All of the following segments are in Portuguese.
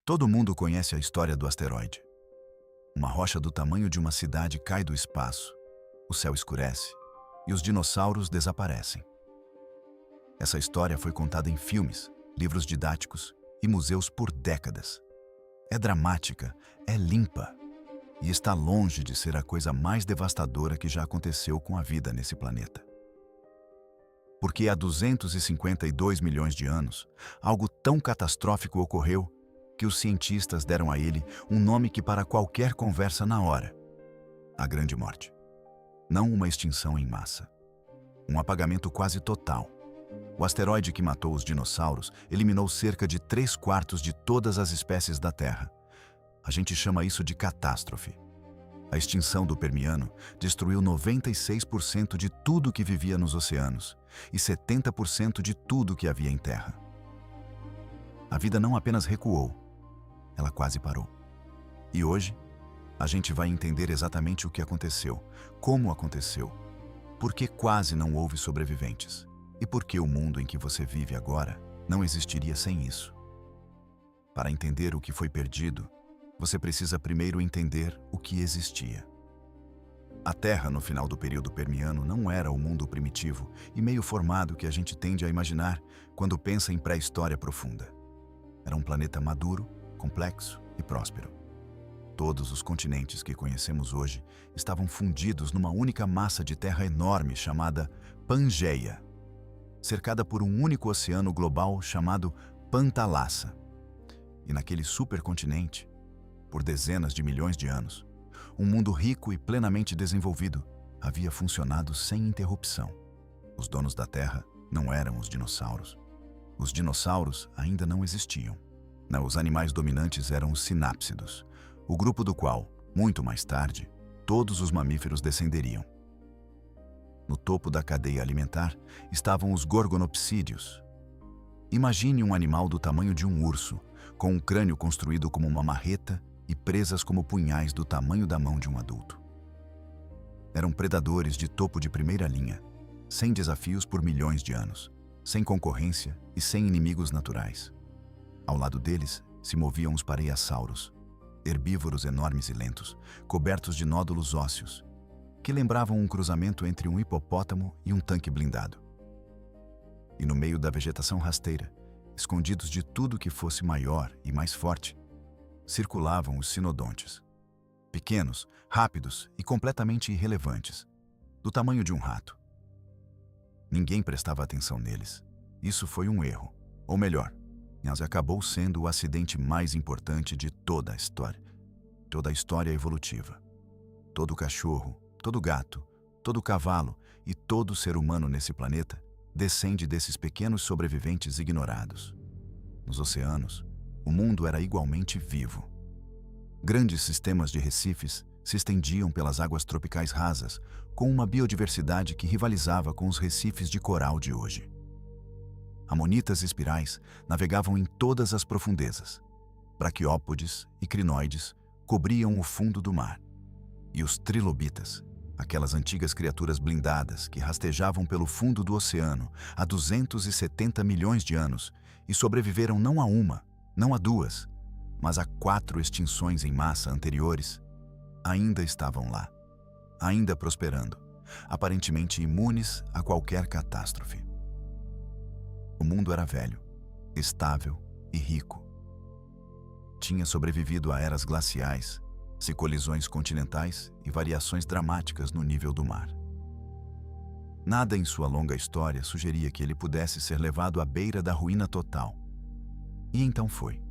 Todo mundo conhece a história do asteroide. Uma rocha do tamanho de uma cidade cai do espaço, o céu escurece e os dinossauros desaparecem. Essa história foi contada em filmes, livros didáticos e museus por décadas. É dramática, é limpa e está longe de ser a coisa mais devastadora que já aconteceu com a vida nesse planeta. Porque há 252 milhões de anos, algo tão catastrófico ocorreu que os cientistas deram a ele um nome que para qualquer conversa na hora: a Grande Morte. Não uma extinção em massa. Um apagamento quase total. O asteroide que matou os dinossauros eliminou cerca de 3/4 de todas as espécies da Terra. A gente chama isso de catástrofe. A extinção do Permiano destruiu 96% de tudo que vivia nos oceanos e 70% de tudo que havia em terra. A vida não apenas recuou, ela quase parou. E hoje, a gente vai entender exatamente o que aconteceu, como aconteceu, por que quase não houve sobreviventes e por que o mundo em que você vive agora não existiria sem isso. Para entender o que foi perdido, você precisa primeiro entender o que existia. A Terra, no final do período Permiano, não era o mundo primitivo e meio formado que a gente tende a imaginar quando pensa em pré-história profunda. Era um planeta maduro, complexo e próspero. Todos os continentes que conhecemos hoje estavam fundidos numa única massa de terra enorme chamada Pangeia, cercada por um único oceano global chamado Pantalassa. E naquele supercontinente, por dezenas de milhões de anos, um mundo rico e plenamente desenvolvido havia funcionado sem interrupção. Os donos da Terra não eram os dinossauros. Os dinossauros ainda não existiam. Não, os animais dominantes eram os sinápsidos, o grupo do qual, muito mais tarde, todos os mamíferos descenderiam. No topo da cadeia alimentar estavam os gorgonopsídeos. Imagine um animal do tamanho de um urso, com um crânio construído como uma marreta e presas como punhais do tamanho da mão de um adulto. Eram predadores de topo de primeira linha, sem desafios por milhões de anos, sem concorrência e sem inimigos naturais. Ao lado deles se moviam os pareiassauros, herbívoros enormes e lentos, cobertos de nódulos ósseos, que lembravam um cruzamento entre um hipopótamo e um tanque blindado. E no meio da vegetação rasteira, escondidos de tudo que fosse maior e mais forte, circulavam os sinodontes. Pequenos, rápidos e completamente irrelevantes, do tamanho de um rato. Ninguém prestava atenção neles. Isso foi um erro, ou melhor, mas acabou sendo o acidente mais importante de toda a história evolutiva. Todo cachorro, todo gato, todo cavalo e todo ser humano nesse planeta descende desses pequenos sobreviventes ignorados. Nos oceanos, o mundo era igualmente vivo. Grandes sistemas de recifes se estendiam pelas águas tropicais rasas, com uma biodiversidade que rivalizava com os recifes de coral de hoje. Amonitas espirais navegavam em todas as profundezas. Braquiópodes e crinoides cobriam o fundo do mar. E os trilobitas, aquelas antigas criaturas blindadas que rastejavam pelo fundo do oceano há 270 milhões de anos e sobreviveram não a uma, não a duas, mas a 4 extinções em massa anteriores, ainda estavam lá, ainda prosperando, aparentemente imunes a qualquer catástrofe. O mundo era velho, estável e rico. Tinha sobrevivido a eras glaciais, se colisões continentais e variações dramáticas no nível do mar. Nada em sua longa história sugeria que ele pudesse ser levado à beira da ruína total. E então foi.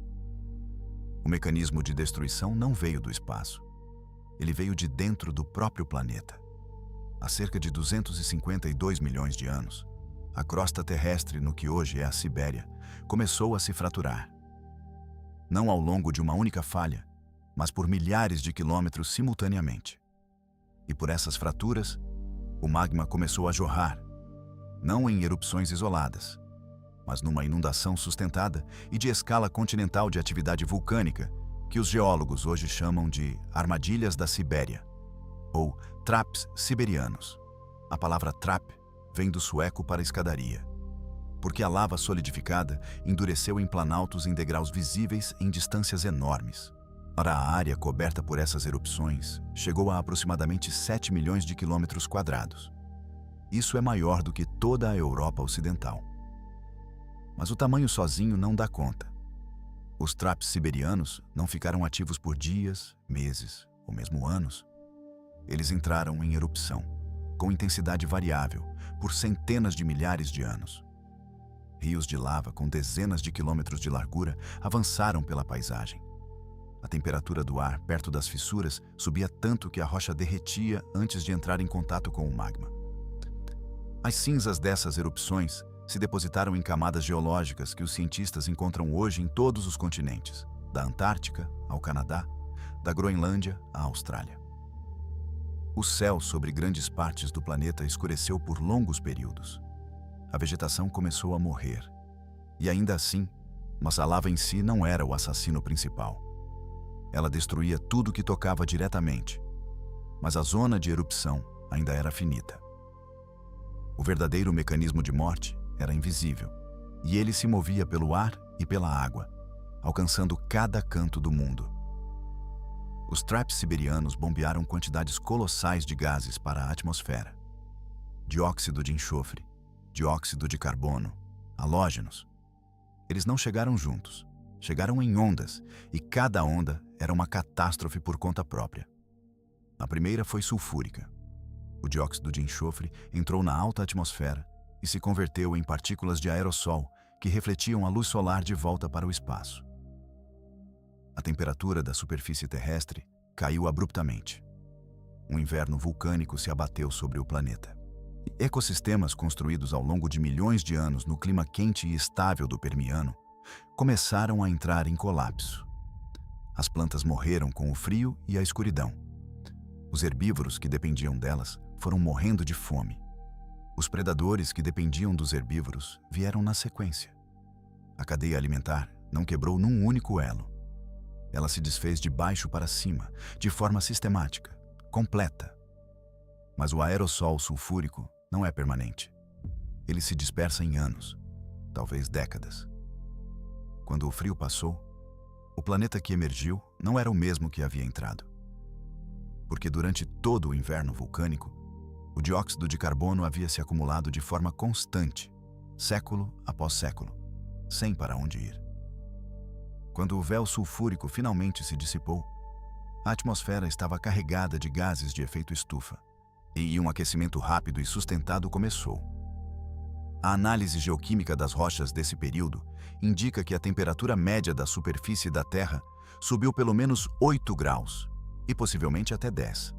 O mecanismo de destruição não veio do espaço. Ele veio de dentro do próprio planeta. Há cerca de 252 milhões de anos, a crosta terrestre no que hoje é a Sibéria começou a se fraturar. Não ao longo de uma única falha, mas por milhares de quilômetros simultaneamente. E por essas fraturas, o magma começou a jorrar, não em erupções isoladas, mas numa inundação sustentada e de escala continental de atividade vulcânica que os geólogos hoje chamam de armadilhas da Sibéria, ou traps siberianos. A palavra trap vem do sueco para escadaria. porque a lava solidificada endureceu em planaltos em degraus visíveis em distâncias enormes. Ora, a área coberta por essas erupções chegou a aproximadamente 7 milhões de quilômetros quadrados. Isso é maior do que toda a Europa Ocidental. Mas o tamanho sozinho não dá conta. Os traps siberianos não ficaram ativos por dias, meses ou mesmo anos. Eles entraram em erupção, com intensidade variável, por centenas de milhares de anos. Rios de lava com dezenas de quilômetros de largura avançaram pela paisagem. A temperatura do ar perto das fissuras subia tanto que a rocha derretia antes de entrar em contato com o magma. As cinzas dessas erupções se depositaram em camadas geológicas que os cientistas encontram hoje em todos os continentes, da Antártica ao Canadá, da Groenlândia à Austrália. O céu sobre grandes partes do planeta escureceu por longos períodos. A vegetação começou a morrer. E ainda assim, mas a lava em si não era o assassino principal. Ela destruía tudo que tocava diretamente, mas a zona de erupção ainda era finita. O verdadeiro mecanismo de morte era invisível, e ele se movia pelo ar e pela água, alcançando cada canto do mundo. Os traps siberianos bombearam quantidades colossais de gases para a atmosfera. Dióxido de enxofre, dióxido de carbono, halógenos. Eles não chegaram juntos, chegaram em ondas, e cada onda era uma catástrofe por conta própria. A primeira foi sulfúrica. O dióxido de enxofre entrou na alta atmosfera e se converteu em partículas de aerossol que refletiam a luz solar de volta para o espaço. A temperatura da superfície terrestre caiu abruptamente. Um inverno vulcânico se abateu sobre o planeta. Ecossistemas construídos ao longo de milhões de anos no clima quente e estável do Permiano começaram a entrar em colapso. As plantas morreram com o frio e a escuridão. Os herbívoros que dependiam delas foram morrendo de fome. Os predadores que dependiam dos herbívoros vieram na sequência. A cadeia alimentar não quebrou num único elo. Ela se desfez de baixo para cima, de forma sistemática, completa. Mas o aerossol sulfúrico não é permanente. Ele se dispersa em anos, talvez décadas. Quando o frio passou, o planeta que emergiu não era o mesmo que havia entrado. Porque durante todo o inverno vulcânico, o dióxido de carbono havia se acumulado de forma constante, século após século, sem para onde ir. Quando o véu sulfúrico finalmente se dissipou, a atmosfera estava carregada de gases de efeito estufa, e um aquecimento rápido e sustentado começou. A análise geoquímica das rochas desse período indica que a temperatura média da superfície da Terra subiu pelo menos 8 graus, e possivelmente até 10.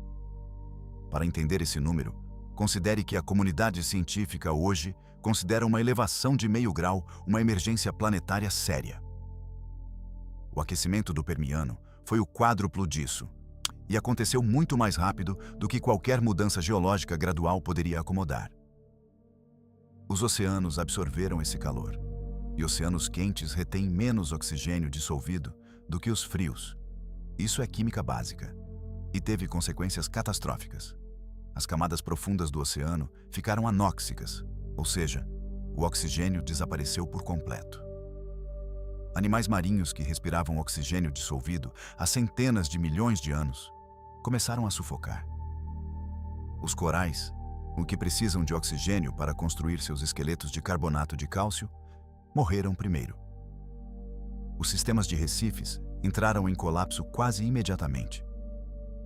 Para entender esse número, considere que a comunidade científica hoje considera uma elevação de meio grau uma emergência planetária séria. O aquecimento do Permiano foi o quádruplo disso, e aconteceu muito mais rápido do que qualquer mudança geológica gradual poderia acomodar. Os oceanos absorveram esse calor, e oceanos quentes retêm menos oxigênio dissolvido do que os frios. Isso é química básica, e teve consequências catastróficas. As camadas profundas do oceano ficaram anóxicas, ou seja, o oxigênio desapareceu por completo. Animais marinhos que respiravam oxigênio dissolvido há centenas de milhões de anos começaram a sufocar. Os corais, o que precisam de oxigênio para construir seus esqueletos de carbonato de cálcio, morreram primeiro. Os sistemas de recifes entraram em colapso quase imediatamente.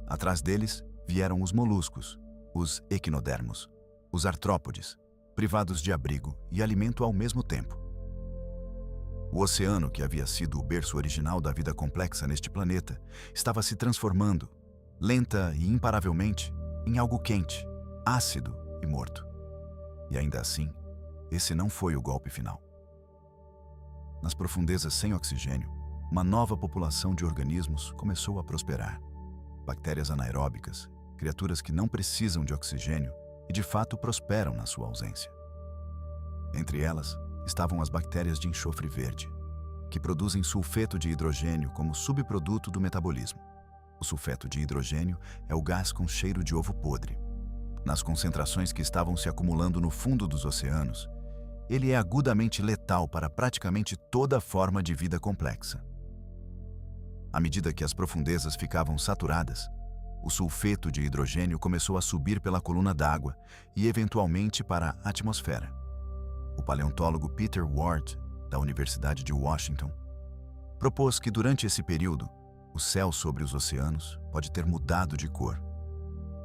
Atrás deles vieram os moluscos, os equinodermos, os artrópodes, privados de abrigo e alimento ao mesmo tempo. O oceano, que havia sido o berço original da vida complexa neste planeta, estava se transformando, lenta e imparavelmente, em algo quente, ácido e morto. E ainda assim, esse não foi o golpe final. Nas profundezas sem oxigênio, uma nova população de organismos começou a prosperar. Bactérias anaeróbicas, criaturas que não precisam de oxigênio e de fato prosperam na sua ausência. Entre elas estavam as bactérias de enxofre verde, que produzem sulfeto de hidrogênio como subproduto do metabolismo. O sulfeto de hidrogênio é o gás com cheiro de ovo podre. Nas concentrações que estavam se acumulando no fundo dos oceanos, ele é agudamente letal para praticamente toda forma de vida complexa. À medida que as profundezas ficavam saturadas, o sulfeto de hidrogênio começou a subir pela coluna d'água e, eventualmente, para a atmosfera. O paleontólogo Peter Ward, da Universidade de Washington, propôs que, durante esse período, o céu sobre os oceanos pode ter mudado de cor,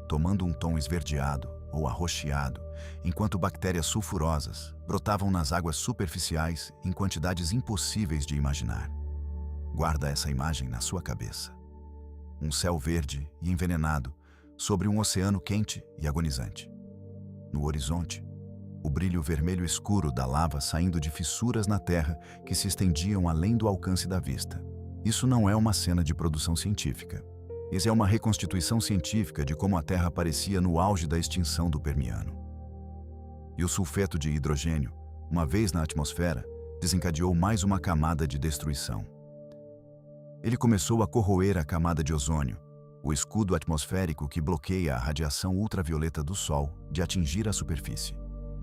tomando um tom esverdeado ou arroxeado, enquanto bactérias sulfurosas brotavam nas águas superficiais em quantidades impossíveis de imaginar. Guarda essa imagem na sua cabeça. Um céu verde e envenenado sobre um oceano quente e agonizante. No horizonte, o brilho vermelho escuro da lava saindo de fissuras na terra que se estendiam além do alcance da vista. Isso não é uma cena de produção científica. Isso é uma reconstituição científica de como a Terra parecia no auge da extinção do Permiano. E o sulfeto de hidrogênio, uma vez na atmosfera, desencadeou mais uma camada de destruição. Ele começou a corroer a camada de ozônio, o escudo atmosférico que bloqueia a radiação ultravioleta do Sol de atingir a superfície.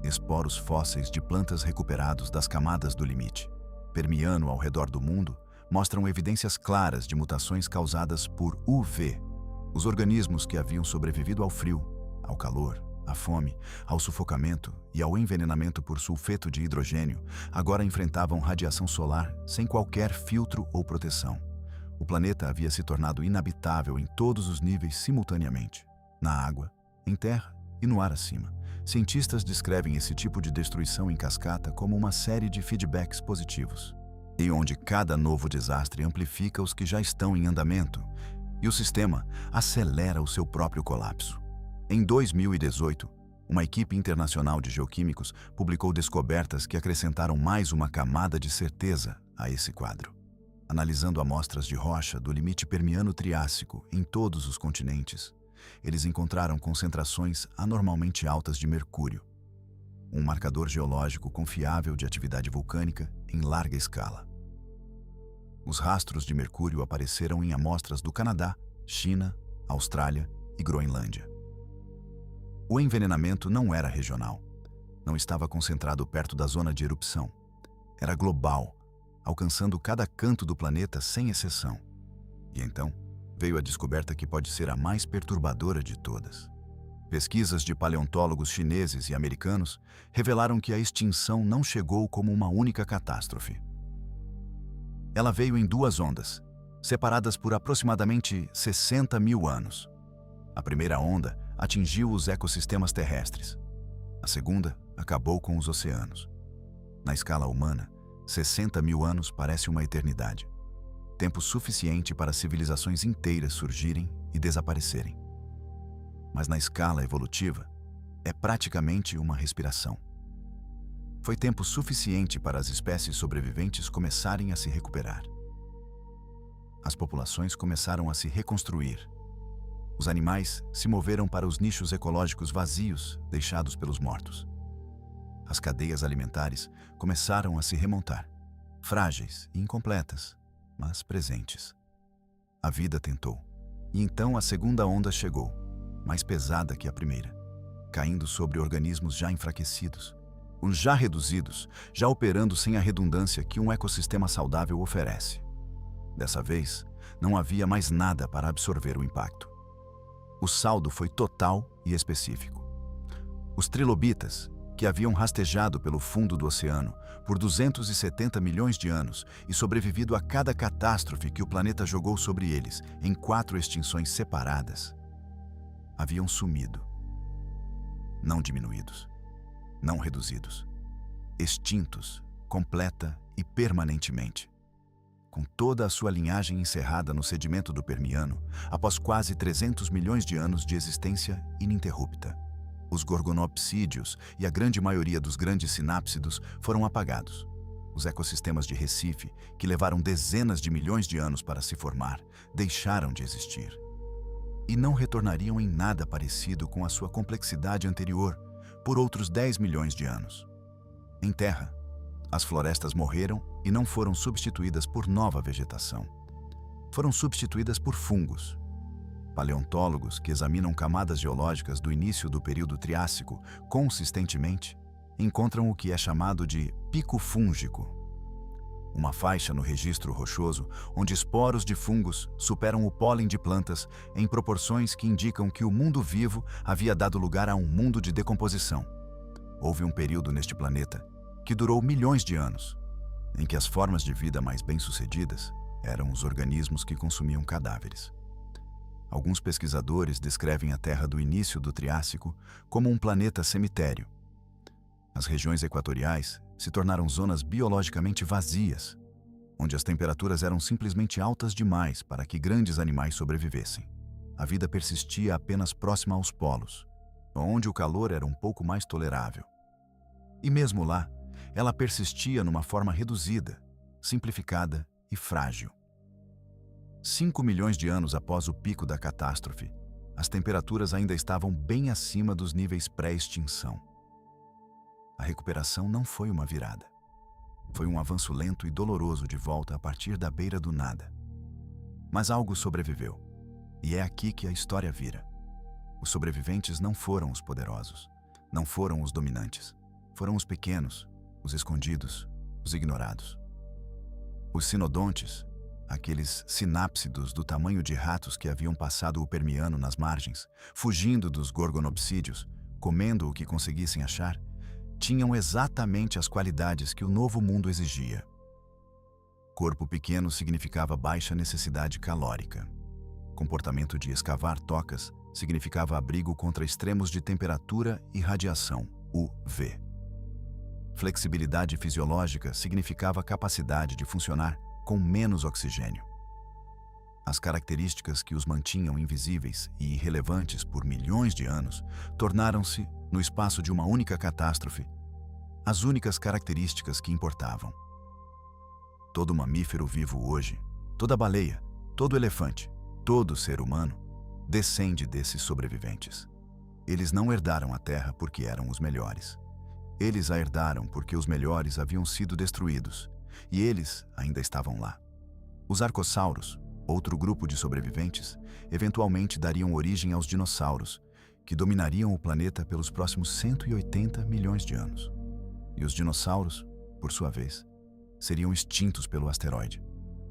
Esporos fósseis de plantas recuperados das camadas do limite Permiano ao redor do mundo mostram evidências claras de mutações causadas por UV. Os organismos que haviam sobrevivido ao frio, ao calor, à fome, ao sufocamento e ao envenenamento por sulfeto de hidrogênio agora enfrentavam radiação solar sem qualquer filtro ou proteção. O planeta havia se tornado inabitável em todos os níveis simultaneamente, na água, em terra e no ar acima. Cientistas descrevem esse tipo de destruição em cascata como uma série de feedbacks positivos, e onde cada novo desastre amplifica os que já estão em andamento, e o sistema acelera o seu próprio colapso. Em 2018, uma equipe internacional de geoquímicos publicou descobertas que acrescentaram mais uma camada de certeza a esse quadro. Analisando amostras de rocha do limite Permiano-Triássico em todos os continentes, eles encontraram concentrações anormalmente altas de mercúrio, um marcador geológico confiável de atividade vulcânica em larga escala. Os rastros de mercúrio apareceram em amostras do Canadá, China, Austrália e Groenlândia. O envenenamento não era regional, não estava concentrado perto da zona de erupção. Era global, alcançando cada canto do planeta sem exceção. E então, veio a descoberta que pode ser a mais perturbadora de todas. Pesquisas de paleontólogos chineses e americanos revelaram que a extinção não chegou como uma única catástrofe. Ela veio em duas ondas, separadas por aproximadamente 60 mil anos. A primeira onda atingiu os ecossistemas terrestres. A segunda acabou com os oceanos. Na escala humana, 60 mil anos parece uma eternidade. Tempo suficiente para civilizações inteiras surgirem e desaparecerem. Mas na escala evolutiva, é praticamente uma respiração. Foi tempo suficiente para as espécies sobreviventes começarem a se recuperar. As populações começaram a se reconstruir. Os animais se moveram para os nichos ecológicos vazios deixados pelos mortos. As cadeias alimentares começaram a se remontar, frágeis e incompletas, mas presentes. A vida tentou. E então a segunda onda chegou, mais pesada que a primeira, caindo sobre organismos já enfraquecidos, uns já reduzidos, já operando sem a redundância que um ecossistema saudável oferece. Dessa vez, não havia mais nada para absorver o impacto. O saldo foi total e específico. Os trilobitas, que haviam rastejado pelo fundo do oceano por 270 milhões de anos e sobrevivido a cada catástrofe que o planeta jogou sobre eles em 4 extinções separadas, haviam sumido. Não diminuídos, não reduzidos, extintos, completa e permanentemente, com toda a sua linhagem encerrada no sedimento do Permiano após quase 300 milhões de anos de existência ininterrupta. Os gorgonopsídeos e a grande maioria dos grandes sinápsidos foram apagados. Os ecossistemas de Recife, que levaram dezenas de milhões de anos para se formar, deixaram de existir. E não retornariam em nada parecido com a sua complexidade anterior por outros 10 milhões de anos. Em terra, as florestas morreram e não foram substituídas por nova vegetação. Foram substituídas por fungos. Paleontólogos que examinam camadas geológicas do início do período Triássico consistentemente encontram o que é chamado de pico fúngico, uma faixa no registro rochoso onde esporos de fungos superam o pólen de plantas em proporções que indicam que o mundo vivo havia dado lugar a um mundo de decomposição. Houve um período neste planeta que durou milhões de anos, em que as formas de vida mais bem-sucedidas eram os organismos que consumiam cadáveres. Alguns pesquisadores descrevem a Terra do início do Triássico como um planeta cemitério. As regiões equatoriais se tornaram zonas biologicamente vazias, onde as temperaturas eram simplesmente altas demais para que grandes animais sobrevivessem. A vida persistia apenas próxima aos polos, onde o calor era um pouco mais tolerável. E mesmo lá, ela persistia numa forma reduzida, simplificada e frágil. 5 milhões de anos após o pico da catástrofe, as temperaturas ainda estavam bem acima dos níveis pré-extinção. A recuperação não foi uma virada. Foi um avanço lento e doloroso de volta a partir da beira do nada. Mas algo sobreviveu. E é aqui que a história vira. Os sobreviventes não foram os poderosos, não foram os dominantes. Foram os pequenos, os escondidos, os ignorados. Os sinodontes, aqueles sinápsidos do tamanho de ratos que haviam passado o Permiano nas margens, fugindo dos gorgonopsídeos, comendo o que conseguissem achar, tinham exatamente as qualidades que o novo mundo exigia. Corpo pequeno significava baixa necessidade calórica. Comportamento de escavar tocas significava abrigo contra extremos de temperatura e radiação, UV. Flexibilidade fisiológica significava capacidade de funcionar com menos oxigênio. As características que os mantinham invisíveis e irrelevantes por milhões de anos tornaram-se, no espaço de uma única catástrofe, as únicas características que importavam. Todo mamífero vivo hoje, toda baleia, todo elefante, todo ser humano, descende desses sobreviventes. Eles não herdaram a Terra porque eram os melhores. Eles a herdaram porque os melhores haviam sido destruídos, e eles ainda estavam lá. Os arcossauros, outro grupo de sobreviventes, eventualmente dariam origem aos dinossauros, que dominariam o planeta pelos próximos 180 milhões de anos. E os dinossauros, por sua vez, seriam extintos pelo asteroide,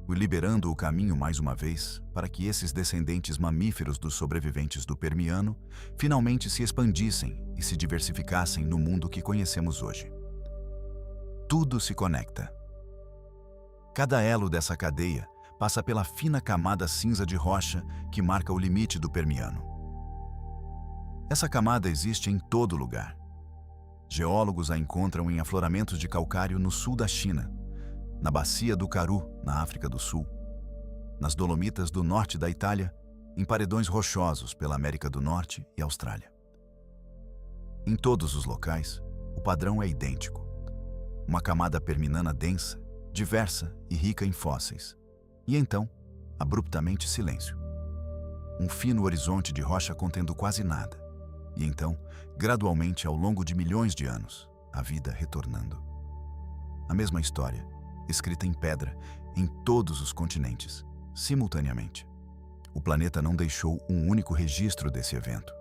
liberando o caminho mais uma vez para que esses descendentes mamíferos dos sobreviventes do Permiano finalmente se expandissem e se diversificassem no mundo que conhecemos hoje. Tudo se conecta. Cada elo dessa cadeia passa pela fina camada cinza de rocha que marca o limite do Permiano. Essa camada existe em todo lugar. Geólogos a encontram em afloramentos de calcário no sul da China, na bacia do Karoo, na África do Sul, nas Dolomitas do norte da Itália, em paredões rochosos pela América do Norte e Austrália. Em todos os locais, o padrão é idêntico. Uma camada permiana densa, diversa e rica em fósseis. E então, abruptamente silêncio. Um fino horizonte de rocha contendo quase nada. E então, gradualmente ao longo de milhões de anos, a vida retornando. A mesma história, escrita em pedra, em todos os continentes, simultaneamente. O planeta não deixou um único registro desse evento.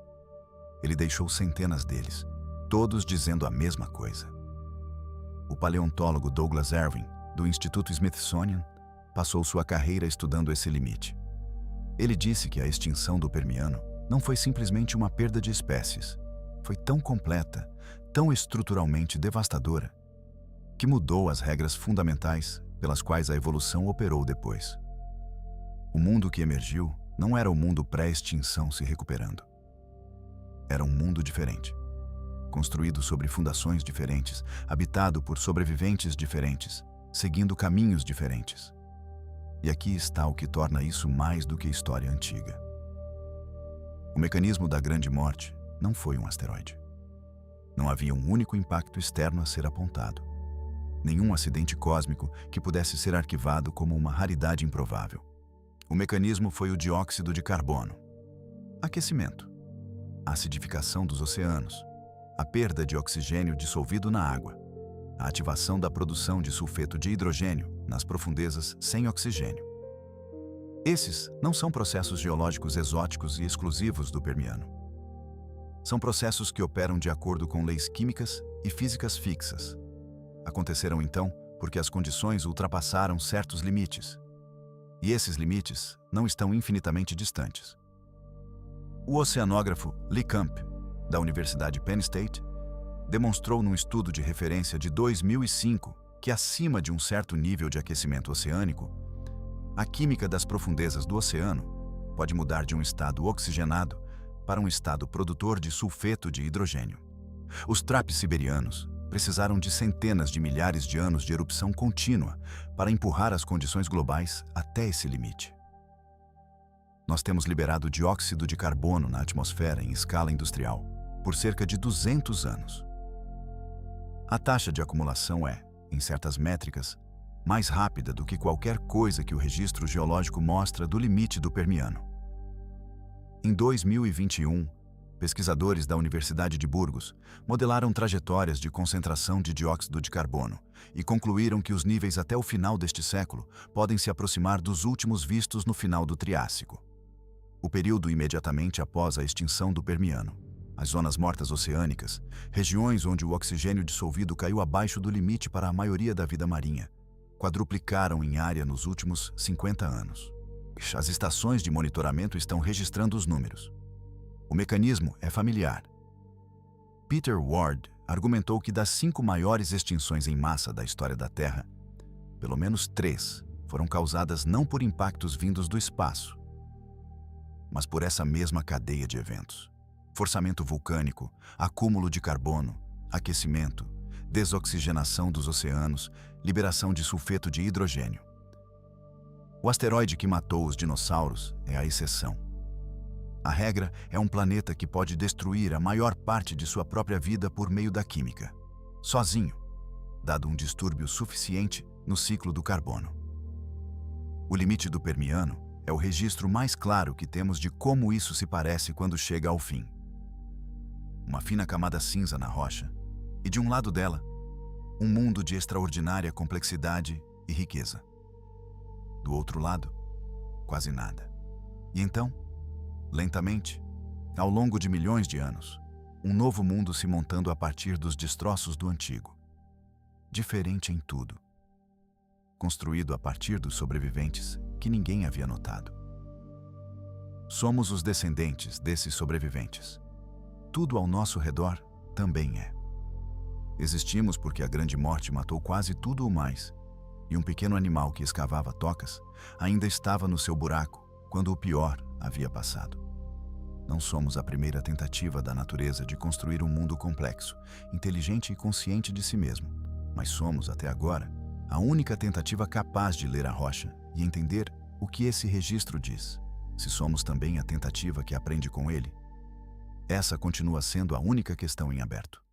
Ele deixou centenas deles, todos dizendo a mesma coisa. O paleontólogo Douglas Irving, do Instituto Smithsonian, passou sua carreira estudando esse limite. Ele disse que a extinção do Permiano não foi simplesmente uma perda de espécies. Foi tão completa, tão estruturalmente devastadora, que mudou as regras fundamentais pelas quais a evolução operou depois. O mundo que emergiu não era o mundo pré-extinção se recuperando. Era um mundo diferente, construído sobre fundações diferentes, habitado por sobreviventes diferentes, seguindo caminhos diferentes. E aqui está o que torna isso mais do que história antiga. O mecanismo da grande morte não foi um asteroide. Não havia um único impacto externo a ser apontado. Nenhum acidente cósmico que pudesse ser arquivado como uma raridade improvável. O mecanismo foi o dióxido de carbono. Aquecimento. A acidificação dos oceanos. A perda de oxigênio dissolvido na água. A ativação da produção de sulfeto de hidrogênio nas profundezas sem oxigênio. Esses não são processos geológicos exóticos e exclusivos do Permiano. São processos que operam de acordo com leis químicas e físicas fixas. Aconteceram então porque as condições ultrapassaram certos limites. E esses limites não estão infinitamente distantes. O oceanógrafo Lee Camp, da Universidade Penn State, demonstrou num estudo de referência de 2005 que acima de um certo nível de aquecimento oceânico, a química das profundezas do oceano pode mudar de um estado oxigenado para um estado produtor de sulfeto de hidrogênio. Os trapes siberianos precisaram de centenas de milhares de anos de erupção contínua para empurrar as condições globais até esse limite. Nós temos liberado dióxido de carbono na atmosfera em escala industrial por cerca de 200 anos. A taxa de acumulação é, em certas métricas, mais rápida do que qualquer coisa que o registro geológico mostra do limite do Permiano. Em 2021, pesquisadores da Universidade de Burgos modelaram trajetórias de concentração de dióxido de carbono e concluíram que os níveis até o final deste século podem se aproximar dos últimos vistos no final do Triássico, o período imediatamente após a extinção do Permiano. As zonas mortas oceânicas, regiões onde o oxigênio dissolvido caiu abaixo do limite para a maioria da vida marinha, quadruplicaram em área nos últimos 50 anos. As estações de monitoramento estão registrando os números. O mecanismo é familiar. Peter Ward argumentou que das 5 maiores extinções em massa da história da Terra, pelo menos 3 foram causadas não por impactos vindos do espaço, mas por essa mesma cadeia de eventos. Forçamento vulcânico, acúmulo de carbono, aquecimento, desoxigenação dos oceanos, liberação de sulfeto de hidrogênio. O asteroide que matou os dinossauros é a exceção. A regra é um planeta que pode destruir a maior parte de sua própria vida por meio da química, sozinho, dado um distúrbio suficiente no ciclo do carbono. O limite do Permiano é o registro mais claro que temos de como isso se parece quando chega ao fim. Uma fina camada cinza na rocha, e de um lado dela, um mundo de extraordinária complexidade e riqueza. Do outro lado, quase nada. E então, lentamente, ao longo de milhões de anos, um novo mundo se montando a partir dos destroços do antigo. Diferente em tudo. Construído a partir dos sobreviventes que ninguém havia notado. Somos os descendentes desses sobreviventes. Tudo ao nosso redor também é. Existimos porque a grande morte matou quase tudo o mais, e um pequeno animal que escavava tocas ainda estava no seu buraco quando o pior havia passado. Não somos a primeira tentativa da natureza de construir um mundo complexo, inteligente e consciente de si mesmo, mas somos, até agora, a única tentativa capaz de ler a rocha e entender o que esse registro diz. Se somos também a tentativa que aprende com ele, essa continua sendo a única questão em aberto.